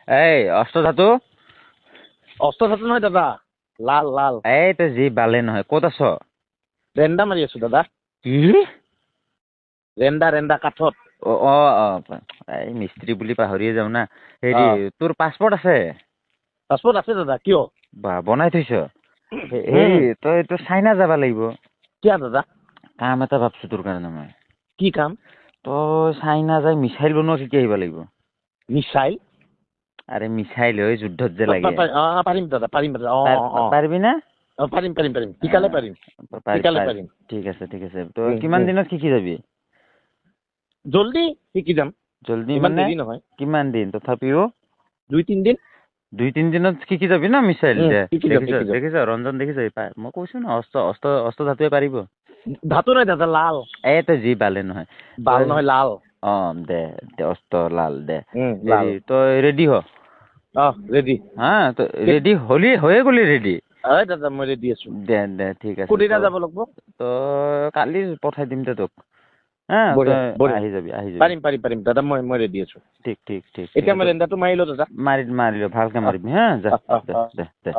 এই অষ্টধাতু অস্ত্ৰধাতু নহয় দাদা, লাল লাল। এই তই যি বালে নহয়, ক'ত আছ? ৰেন্দা মাৰি আছো দাদা, কি? ৰেন্দা কাঠত। অ অ অ এই মিস্ত্ৰী বুলি পাহৰিয়ে যাও না। হেৰি তোৰ পাছপৰ্ট আছে? পাছপৰ্ট আছে দাদা, কিয়? বা বনাই থৈছ? হেৰি তই চাইনা যাবা লাগিব। কিয় দাদা? কাম এটা ভাবছো তোৰ কাৰণে মই। কি কাম? তই চাইনা যাই মিছাইল বনোৱা শিকি আহিব লাগিব। মিছাইল? আৰে মিছাইল হয়, যুদ্ধত যে লাগে। পাৰিম দাদা, পাৰিম দাদা। পাৰিবি না? পাৰিম শিকালে পাৰিম। ঠিক আছে তই কিমান দিনত শিকি যাবি? জল্দি শিকি যাম। জল্দি ইমান মানে দেৰি নহয়। কিমান দিন তথাপিও? 2-3 দিন। 2-3 দিনত শিকি যাবি না মিছাইল? দেখিছ ৰঞ্জন দেখিছ? মই কৈছো ন অস্ত্ৰ ধাতুৱে পাৰিব। ধাতু নাই দাদা, লাল। তই যি বালে নহয়। বাল নহয়, লাল। অ দে অস্ত্ৰ লাল দে। লাল। তই ৰেডি হ। ৰেডি। হা তই ৰেডি হৈয়ে গলি ৰেডি? দাদা মই ৰেডি আছো। দে ঠিক আছে। কোনদিনা যাব লাগিব? তই কালি পঠাই দিম দে তোক। হা তই আহি যাবি। পাৰিম দাদা, মই ৰেডি আছো। ঠিক এতিয়া মই ৰেন্দাটো মাৰিলো দাদা। মাৰি ভালকে মাৰিবি হা। যা দে।